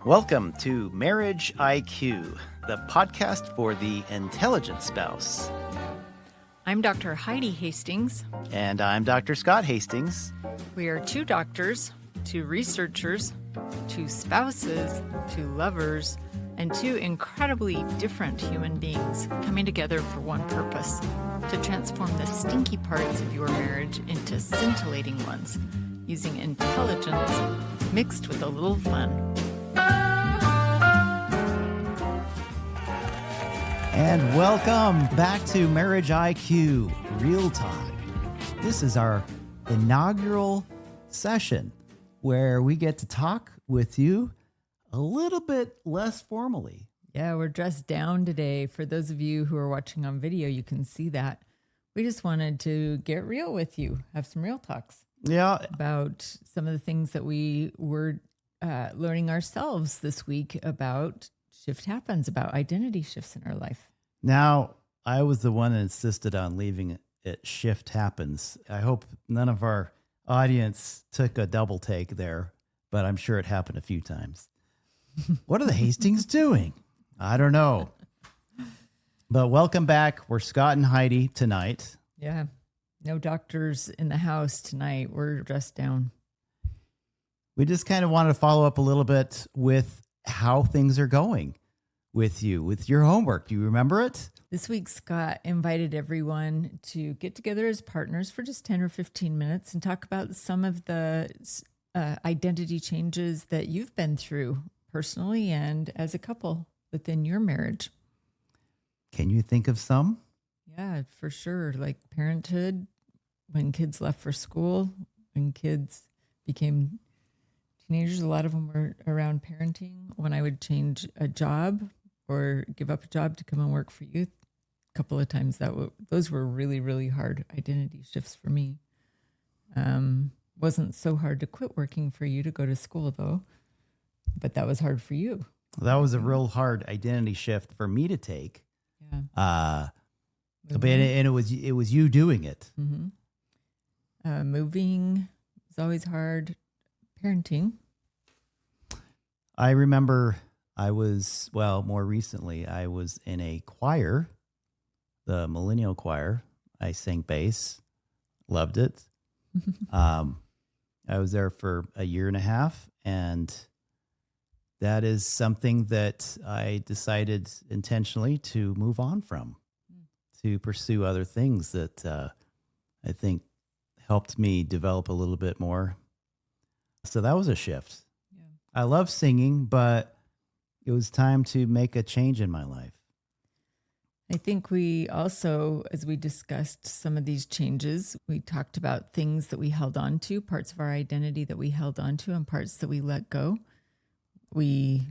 Welcome to Marriage IQ, the podcast for the intelligent spouse. I'm Dr. Heidi Hastings. And I'm Dr. Scott Hastings. We are two doctors, two researchers, two spouses, two lovers, and two incredibly different human beings coming together for one purpose: to transform the stinky parts of your marriage into scintillating ones, using intelligence mixed with a little fun. And welcome back to Marriage IQ Real Time. This is our inaugural session where we get to talk with you a little bit less formally. Yeah, we're dressed down today. For those of you who are watching on video, you can see that. We just wanted to get real with you, have some real talks. Yeah. About some of the things that we were learning ourselves this week about shift happens, about identity shifts in our life. Now, I was the one that insisted on leaving it shift happens. I hope none of our audience took a double take there, but I'm sure it happened a few times. What are the Hastings doing? I don't know. But welcome back. We're Scott and Heidi tonight. Yeah. No doctors in the house tonight. We're dressed down. We just kind of wanted to follow up a little bit with how things are going with you, with your homework. Do you remember it? This week, Scott invited everyone to get together as partners for just 10 or 15 minutes and talk about some of the identity changes that you've been through personally and as a couple within your marriage. Can you think of some? Yeah, for sure. Like parenthood, when kids left for school, when kids became teenagers, a lot of them were around parenting. When I would change a job or give up a job to come and work for you, a couple of times those were really, really hard identity shifts for me. Wasn't so hard to quit working for you to go to school though, but that was hard for you. That was a real hard identity shift for me to take. Yeah. But it was you doing it. Mm-hmm. Moving was always hard. Parenting. I remember more recently, I was in a choir, the Millennial Choir. I sang bass, loved it. I was there for a year and a half, and that is something that I decided intentionally to move on from, to pursue other things that I think helped me develop a little bit more. So that was a shift. Yeah. I love singing, but it was time to make a change in my life. I think we also, as we discussed some of these changes, we talked about things that we held on to, parts of our identity that we held on to and parts that we let go. We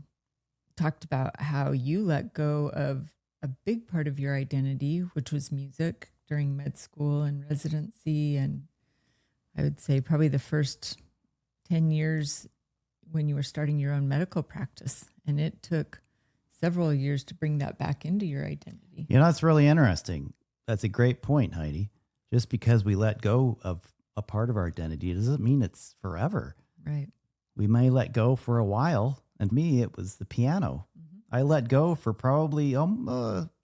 talked about how you let go of a big part of your identity, which was music during med school and residency. And I would say probably the first 10 years when you were starting your own medical practice. And it took several years to bring that back into your identity. You know, that's really interesting. That's a great point, Heidi. Just because we let go of a part of our identity, it doesn't mean it's forever. Right. We may let go for a while. And me, it was the piano. Mm-hmm. I let go for probably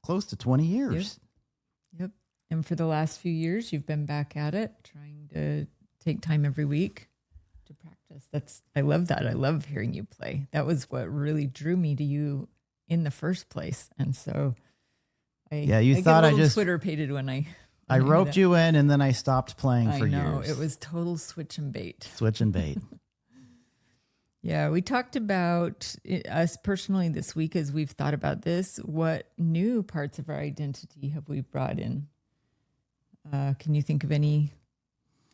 close to 20 years. Yep. And for the last few years, you've been back at it, trying to take time every week to practice. I love that. I love hearing you play. That was what really drew me to you in the first place. And so I thought I just Twitter-pated when I roped you in and then I stopped playing for years. I know, it was total switch and bait. Switch and bait. Yeah, we talked about us personally this week as we've thought about this. What new parts of our identity have we brought in? Can you think of any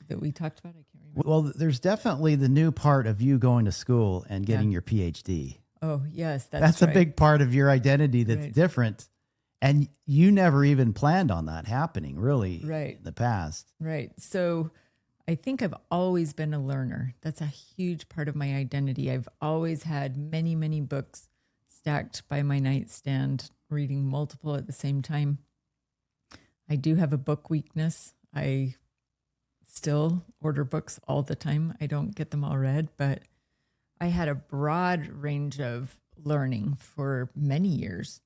that we talked about? I can't remember. Well, there's definitely the new part of you going to school and getting your PhD. Oh, yes. That's right. A big part of your identity that's different. And you never even planned on that happening, really, in the past. Right. So I think I've always been a learner. That's a huge part of my identity. I've always had many, many books stacked by my nightstand, reading multiple at the same time. I do have a book weakness. I still order books all the time. I don't get them all read, but I had a broad range of learning for many years.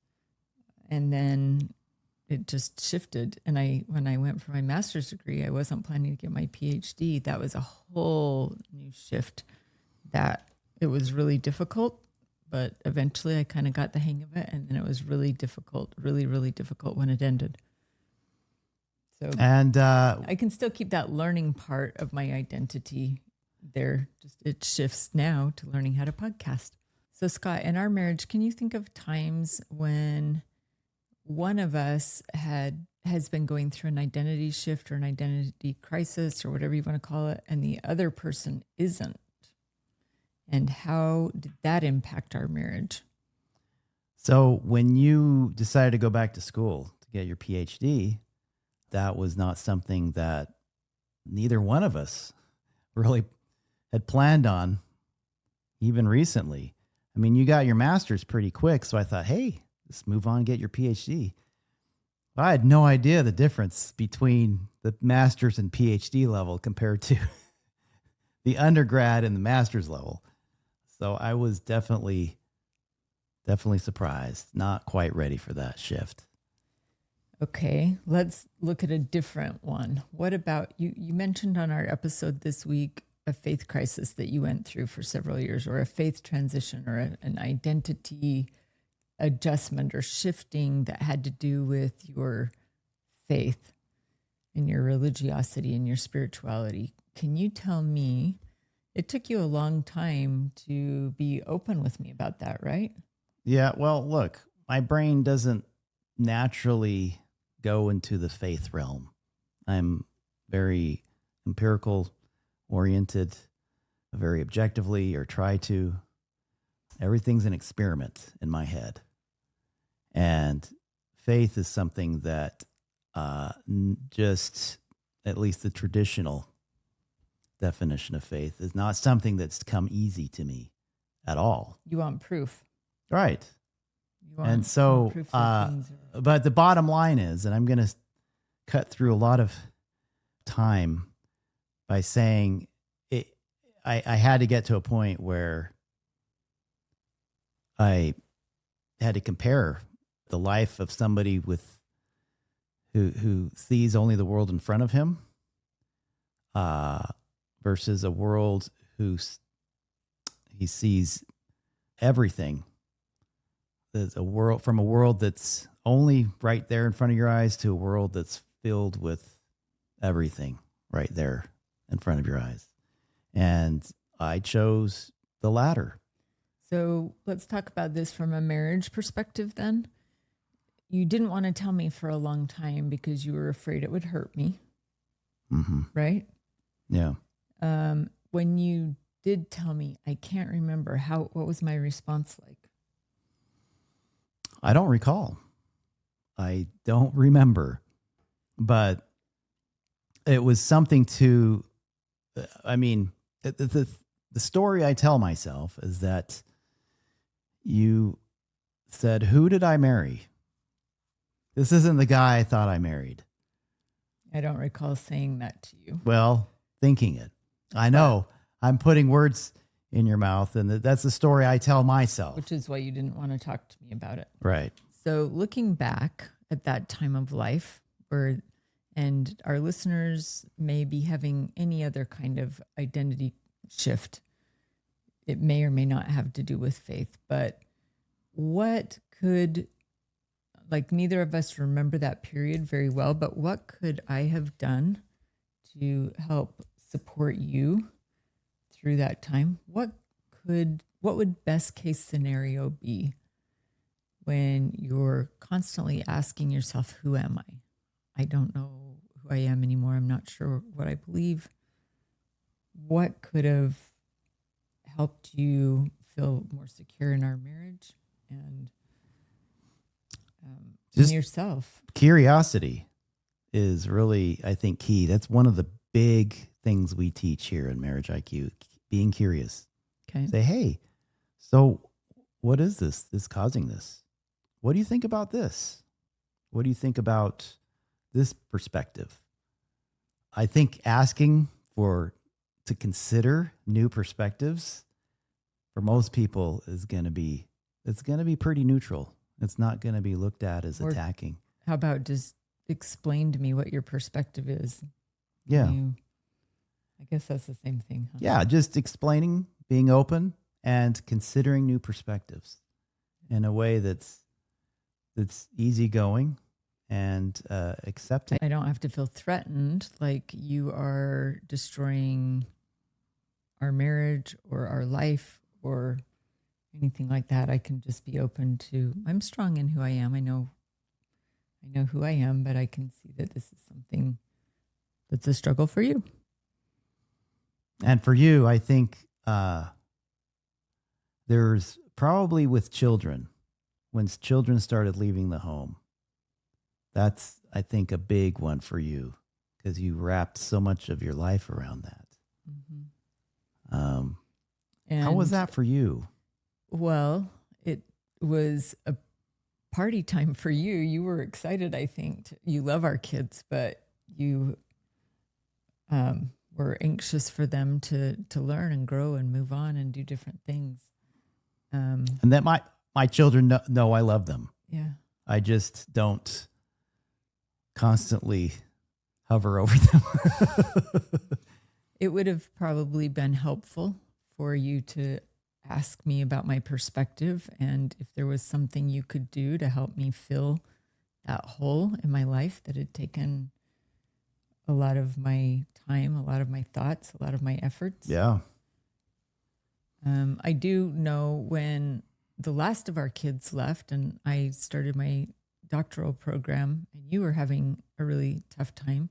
And then it just shifted. And when I went for my master's degree, I wasn't planning to get my PhD. That was a whole new shift that it was really difficult, but eventually I kind of got the hang of it. And then it was really difficult, really, really difficult when it ended. So And I can still keep that learning part of my identity there. Just it shifts now to learning how to podcast. So Scott, in our marriage, can you think of times when one of us has been going through an identity shift or an identity crisis or whatever you want to call it, and the other person isn't? And how did that impact our marriage? so when you decided to go back to school to get your PhD, that was not something that neither one of us really had planned on even recently. I mean, you got your master's pretty quick, so I thought, hey, let's move on and get your PhD. But I had no idea the difference between the master's and PhD level compared to the undergrad and the master's level. So I was definitely surprised, not quite ready for that shift. Okay, let's look at a different one. What about you? You mentioned on our episode this week a faith crisis that you went through for several years, or a faith transition, or an identity adjustment or shifting that had to do with your faith and your religiosity and your spirituality. Can you tell me, it took you a long time to be open with me about that, right? Yeah, well, look, my brain doesn't naturally go into the faith realm. I'm very empirical oriented, very objectively, or try to. Everything's an experiment in my head. And faith is something that just, at least the traditional definition of faith, is not something that's come easy to me at all. You want proof. Right. You want, And so, proof that things are... but the bottom line is, and I'm going to cut through a lot of time by saying I had to get to a point where I had to compare the life of somebody who sees only the world in front of him versus a world he sees everything. There's a world, from a world that's only right there in front of your eyes to a world that's filled with everything right there in front of your eyes. And I chose the latter. So let's talk about this from a marriage perspective then. You didn't want to tell me for a long time because you were afraid it would hurt me. Mm-hmm. Right? Yeah. When you did tell me, I can't remember what was my response like? I don't recall. I don't remember. But it was something to, I mean, the story I tell myself is that you said, who did I marry? This isn't the guy I thought I married. I don't recall saying that to you. Well, thinking it. I know I'm putting words in your mouth, and that's the story I tell myself. Which is why you didn't want to talk to me about it. Right. So looking back at that time of life, and our listeners may be having any other kind of identity shift. It may or may not have to do with faith, but what could, like, neither of us remember that period very well, but what could I have done to help support you through that time? What would best case scenario be when you're constantly asking yourself, who am I? I don't know who I am anymore. I'm not sure what I believe. What could have helped you feel more secure in our marriage and in yourself? Curiosity is really, I think, key. That's one of the big things we teach here in Marriage IQ, being curious. Okay. Say, hey, so what is this that's causing this? What do you think about this? What do you think about this perspective? I think asking to consider new perspectives for most people it's going to be pretty neutral. It's not going to be looked at as Or attacking. how about just explain to me what your perspective is? Yeah. I guess that's the same thing. Huh? Yeah, just explaining, being open, and considering new perspectives in a way that's easygoing and accepting. I don't have to feel threatened like you are destroying our marriage or our life or anything like that. I can just be open to, I'm strong in who I am. I know who I am, but I can see that this is something that's a struggle for you. And for you, I think there's probably with children, when children started leaving the home, that's, I think, a big one for you because you wrapped so much of your life around that. How was that for you? Well, it was a party time for you. You were excited, I think. You love our kids, but you were anxious for them to learn and grow and move on and do different things. And that my children know I love them. Yeah. I just don't constantly hover over them. It would have probably been helpful for you to ask me about my perspective and if there was something you could do to help me fill that hole in my life that had taken a lot of my time, a lot of my thoughts, a lot of my efforts. Yeah. I do know when the last of our kids left and I started my doctoral program and you were having a really tough time,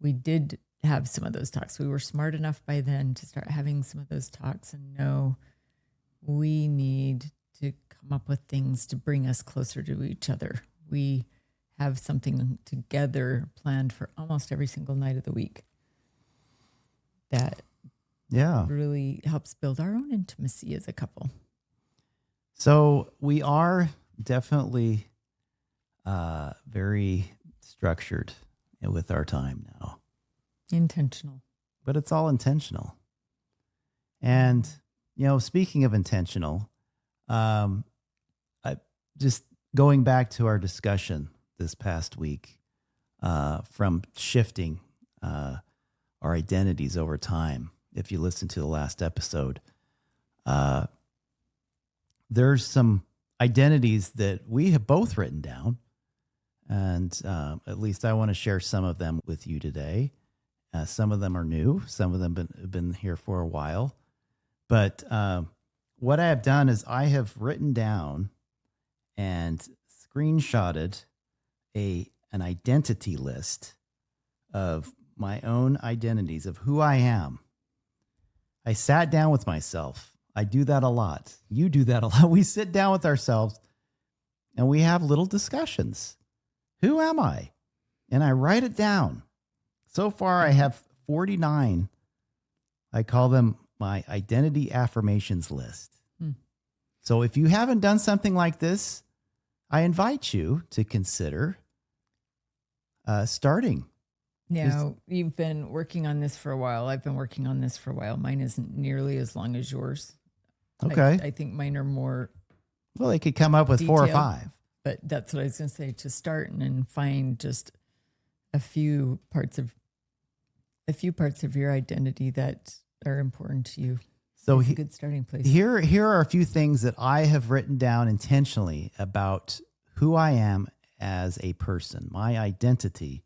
we did have some of those talks. We were smart enough by then to start having some of those talks and know we need to come up with things to bring us closer to each other. We have something together planned for almost every single night of the week that really helps build our own intimacy as a couple. So we are definitely very structured with our time now. Intentional. But it's all intentional. And, speaking of intentional, I just going back to our discussion this past week from shifting our identities over time. If you listen to the last episode, there's some identities that we have both written down. And at least I want to share some of them with you today. Some of them are new. Some of them have been here for a while. But what I have done is I have written down and screenshotted an identity list of my own identities of who I am. I sat down with myself. I do that a lot. You do that a lot. We sit down with ourselves and we have little discussions. Who am I? And I write it down. So far, I have 49. I call them my identity affirmations list. So if you haven't done something like this, I invite you to consider starting. Now, you've been working on this for a while. I've been working on this for a while. Mine isn't nearly as long as yours. Okay. I think mine are more. Well, they could come up with detailed, 4 or 5. But that's what I was going to say, to start and then find just a few parts of your identity that are important to you. So it's a good starting place. Here are a few things that I have written down intentionally about who I am as a person, my identity.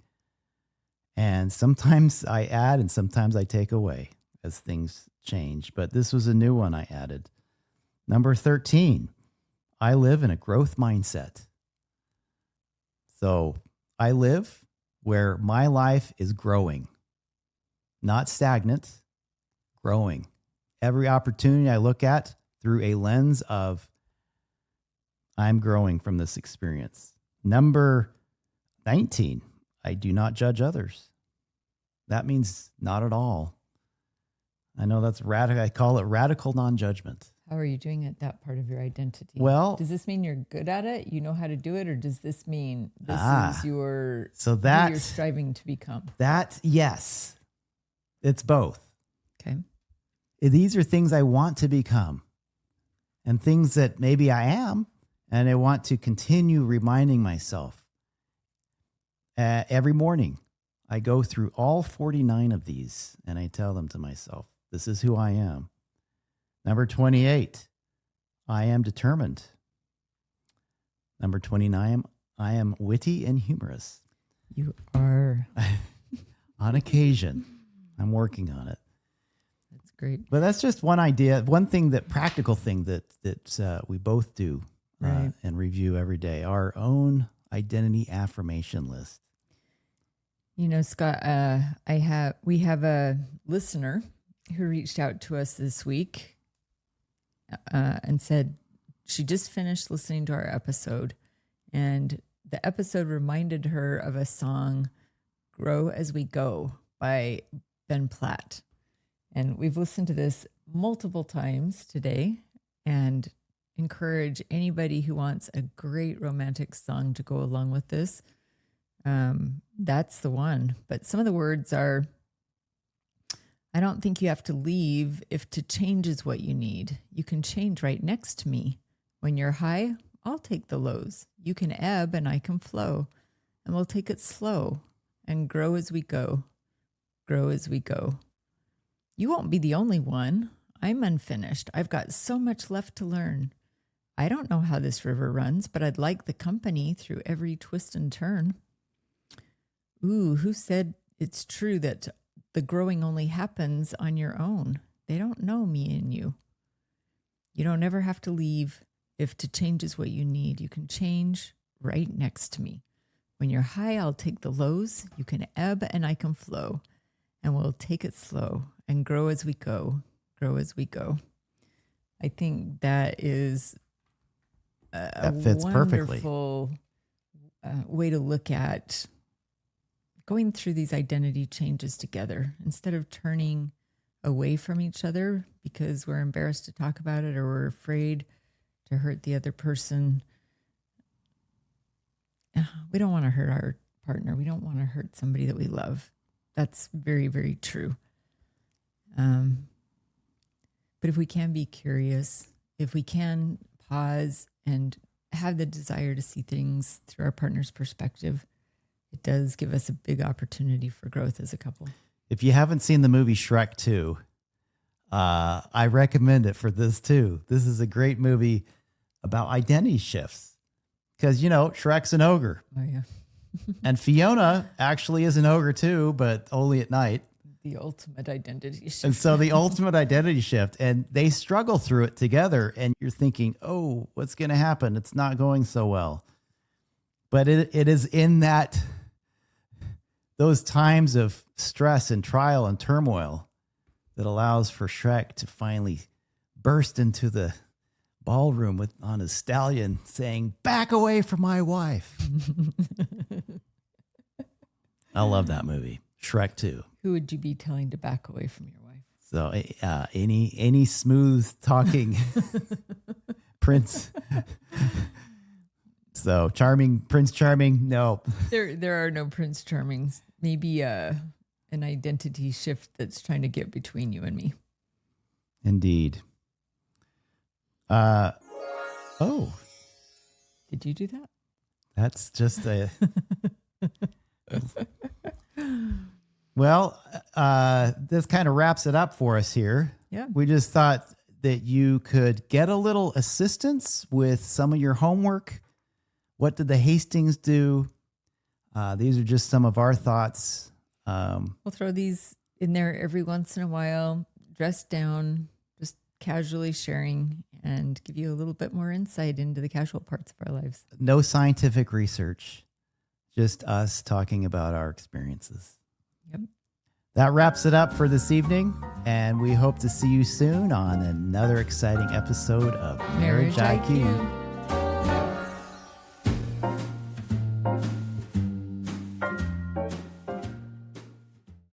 And sometimes I add and sometimes I take away as things change. But this was a new one I added. Number 13, I live in a growth mindset. So I live where my life is growing, not stagnant, growing. Every opportunity I look at through a lens of I'm growing from this experience. Number 19, I do not judge others. That means not at all. I know that's radical. I call it radical non-judgment. How are you doing it, that part of your identity? Well, does this mean you're good at it? You know how to do it? Or does this mean this is who you're striving to become? Yes, it's both. Okay. These are things I want to become. and things that maybe I am. And I want to continue reminding myself every morning. I go through all 49 of these and I tell them to myself, this is who I am. Number 28, I am determined. Number 29, I am witty and humorous. You are. On occasion. I'm working on it. That's great. But that's just one idea, one thing, practical thing that we both do and review every day, our own identity affirmation list. You know, Scott, we have a listener who reached out to us this week and said she just finished listening to our episode, and the episode reminded her of a song, Grow As We Go by Ben Platt. And we've listened to this multiple times today and encourage anybody who wants a great romantic song to go along with this. That's the one. But some of the words are, I don't think you have to leave if to change is what you need. You can change right next to me. When you're high, I'll take the lows. You can ebb and I can flow. And we'll take it slow and grow as we go. Grow as we go. You won't be the only one. I'm unfinished. I've got so much left to learn. I don't know how this river runs, but I'd like the company through every twist and turn. Ooh, who said it's true that the growing only happens on your own? They don't know me and you. You don't ever have to leave if to change is what you need. You can change right next to me. When you're high, I'll take the lows. You can ebb and I can flow. And we'll take it slow and grow as we go. Grow as we go. I think that is that fits wonderful way to look at going through these identity changes together instead of turning away from each other because we're embarrassed to talk about it or we're afraid to hurt the other person. We don't want to hurt our partner. We don't want to hurt somebody that we love. That's very, very true. But if we can be curious, if we can pause and have the desire to see things through our partner's perspective, it does give us a big opportunity for growth as a couple. If you haven't seen the movie Shrek 2, I recommend it for this too. This is a great movie about identity shifts because, you know, Shrek's an ogre. Oh, yeah. And Fiona actually is an ogre too, but only at night. The ultimate identity shift. And so the ultimate identity shift, and they struggle through it together. And you're thinking, oh, what's going to happen? It's not going so well. But it is in those times of stress and trial and turmoil that allows for Shrek to finally burst into the ballroom on his stallion saying, back away from my wife. I love that movie. Shrek 2. Who would you be telling to back away from your wife? So any smooth talking prince. So Prince Charming. No, there are no Prince Charmings. Maybe an identity shift that's trying to get between you and me. Indeed. Oh, did you do that? That's just a. Well, this kind of wraps it up for us here. Yeah. We just thought that you could get a little assistance with some of your homework. What did the Hastings do? These are just some of our thoughts. We'll throw these in there every once in a while, dressed down, just casually sharing and give you a little bit more insight into the casual parts of our lives. No scientific research, just us talking about our experiences. Yep. That wraps it up for this evening, and we hope to see you soon on another exciting episode of Marriage IQ.